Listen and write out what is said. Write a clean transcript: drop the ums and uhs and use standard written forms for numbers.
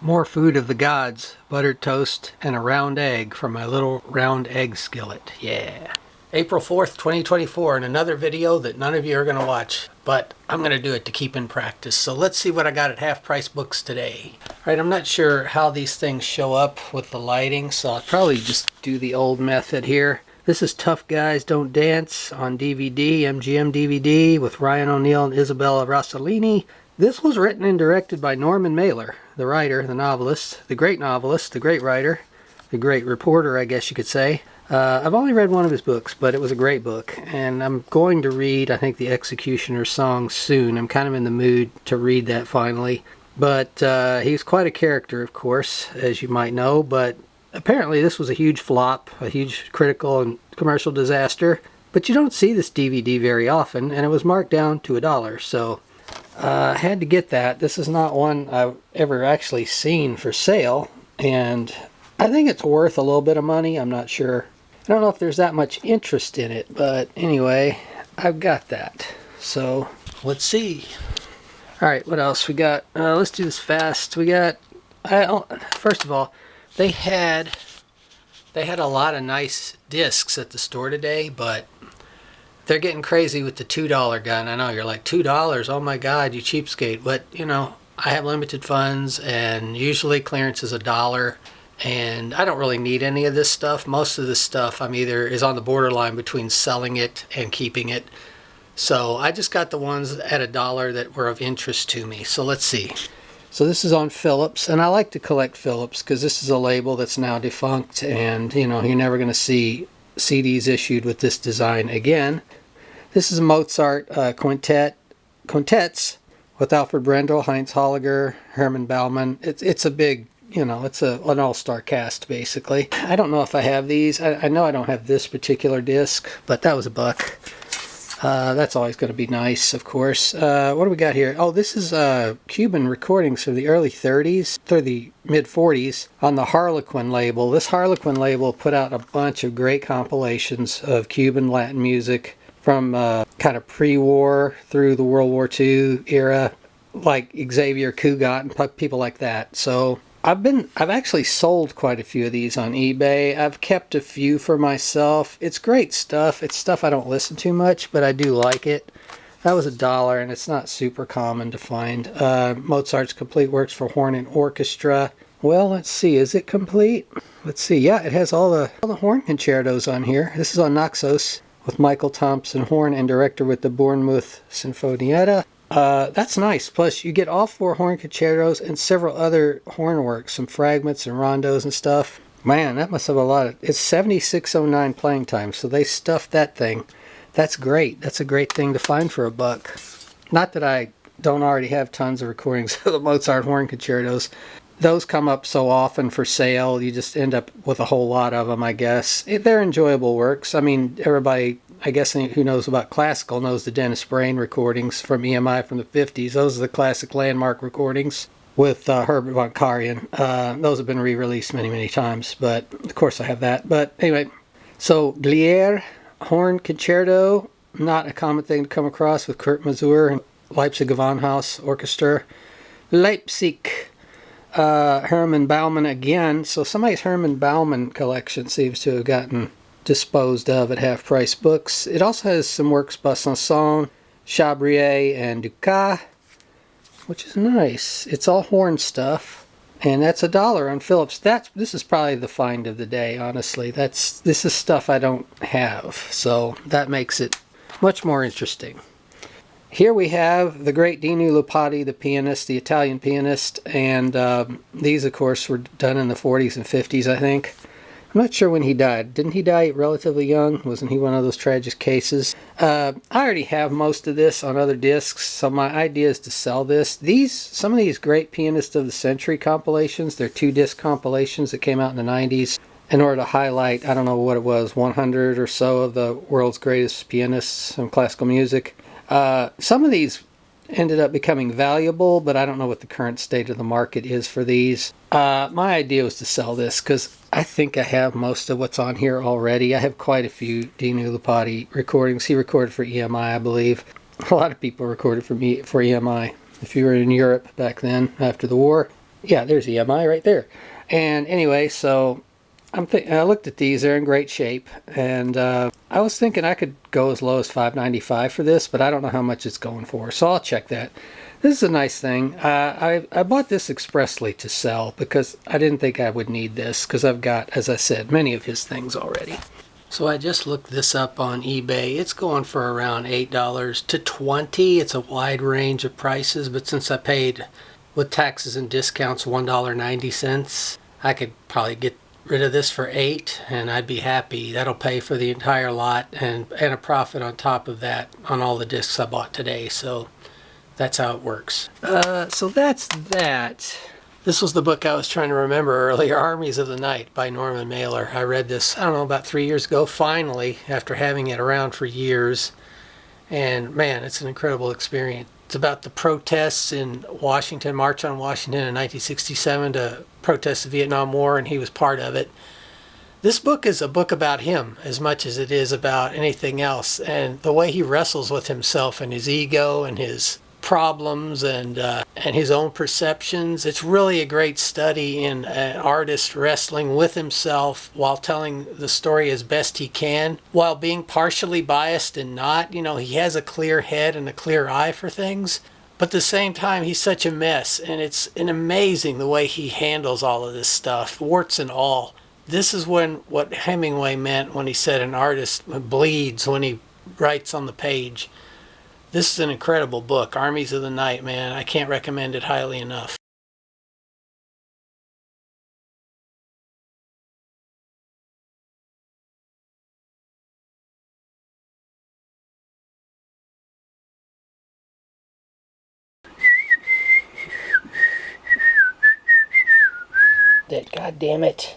More food of the gods, buttered toast, and a round egg from my little round egg skillet. Yeah. April 4th, 2024, and another video that none of you are going to watch, but I'm going to do it to keep in practice. So let's see what I got at Half Price Books today. All right, I'm not sure how these things show up with the lighting, so I'll probably just do the old method here. This is Tough Guys Don't Dance on DVD, MGM DVD, with Ryan O'Neal and Isabella Rossellini. This was written and directed by Norman Mailer, the writer, the novelist, the great writer, the great reporter, I guess you could say. I've only read one of his books, but it was a great book, and I'm going to read, I think, The Executioner's Song soon. I'm kind of in the mood to read that finally. But he's quite a character, of course, as you might know, but apparently this was a huge flop, a huge critical and commercial disaster. But you don't see this DVD very often, and it was marked down to $1, so I had to get that. This is not one I've ever actually seen for sale, and I think it's worth a little bit of money. I'm not sure. I don't know if there's that much interest in it, but anyway, I've got that. So let's see. All right, what else we got? Let's do this fast. We got, first of all, they had a lot of nice discs at the store today, but they're getting crazy with the $2 gun. I know you're like, $2? Oh my God, you cheapskate. But you know, I have limited funds, and usually clearance is $1. And I don't really need any of this stuff. Most of this stuff is on the borderline between selling it and keeping it. So I just got the ones at $1 that were of interest to me. So let's see. So this is on Philips, and I like to collect Philips because this is a label that's now defunct, and you know, you're never going to see CDs issued with this design again. This is a Mozart quintets with Alfred Brendel, Heinz Holliger, Herman Baumann. It's a big, you know, it's an all-star cast, basically. I don't know if I have these. I know I don't have this particular disc, but that was $1. That's always going to be nice, of course. What do we got here? Oh, this is Cuban recordings from the early 30s, or the mid-40s, on the Harlequin label. This Harlequin label put out a bunch of great compilations of Cuban Latin music from kind of pre-war through the World War II era, like Xavier Cugat and people like that. So I've actually sold quite a few of these on eBay. I've kept a few for myself. It's great stuff. It's stuff I don't listen to much, but I do like it. That was $1, and it's not super common to find. Mozart's Complete Works for Horn and Orchestra. Well, let's see. Is it complete? Let's see. Yeah, it has all the horn concertos on here. This is on Naxos with Michael Thompson horn and director with the Bournemouth Sinfonietta. That's nice. Plus, you get all 4 horn concertos and several other horn works, some fragments and rondos and stuff. Man, that must have a lot of... It's 7609 playing time, so they stuffed that thing. That's great. That's a great thing to find for $1. Not that I don't already have tons of recordings of the Mozart horn concertos. Those come up so often for sale, you just end up with a whole lot of them, I guess. They're enjoyable works. I mean, everybody, I guess, who knows about classical knows the Dennis Brain recordings from EMI from the 50s. Those are the classic landmark recordings with Herbert von Karajan. Those have been re-released many, many times, but of course I have that. But anyway, so Glier Horn Concerto, not a common thing to come across, with Kurt Masur and Leipzig Gewandhaus Orchestra. Leipzig. Herman Baumann again. So somebody's Herman Baumann collection seems to have gotten disposed of at Half Price Books. It also has some works by Sanson, Chabrier, and Dukas, which is nice. It's all horn stuff, and that's $1 on Philips. This is probably the find of the day, honestly. This is stuff I don't have, so that makes it much more interesting. Here we have the great Dino Lupati, the pianist, the Italian pianist, and these, of course, were done in the 40s and 50s, I think. I'm not sure when he died. Didn't he die relatively young? Wasn't he one of those tragic cases? I already have most of this on other discs, so my idea is to sell this. Some of these great Pianist of the Century compilations, they're 2-disc compilations that came out in the 90s in order to highlight, I don't know what it was, 100 or so of the world's greatest pianists in classical music. Some of these ended up becoming valuable, but I don't know what the current state of the market is for these. My idea was to sell this because I think I have most of what's on here already. I have quite a few Dino Lupati recordings. He recorded for EMI, I believe. A lot of people recorded for EMI. If you were in Europe back then, after the war. Yeah, there's EMI right there. And anyway, so I looked at these; they're in great shape, and I was thinking I could go as low as $5.95 for this, but I don't know how much it's going for, so I'll check that. This is a nice thing. I bought this expressly to sell because I didn't think I would need this because I've got, as I said, many of his things already. So I just looked this up on eBay. It's going for around $8 to $20. It's a wide range of prices, but since I paid with taxes and discounts $1.90, I could probably get rid of this for 8 and I'd be happy. That'll pay for the entire lot and a profit on top of that on all the discs I bought today. So that's how it works. So that's that. This was the book I was trying to remember earlier, Armies of the Night by Norman Mailer. I read this, I don't know, about 3 years ago, finally, after having it around for years. And man, it's an incredible experience. It's about the protests in Washington, March on Washington in 1967 to protest the Vietnam War, and he was part of it. This book is a book about him as much as it is about anything else, and the way he wrestles with himself and his ego and his problems and his own perceptions. It's really a great study in an artist wrestling with himself while telling the story as best he can, while being partially biased and not. You know, he has a clear head and a clear eye for things, but at the same time, he's such a mess, and it's amazing the way he handles all of this stuff, warts and all. This is what Hemingway meant when he said an artist bleeds when he writes on the page. This is an incredible book, Armies of the Night, man. I can't recommend it highly enough. God damn it.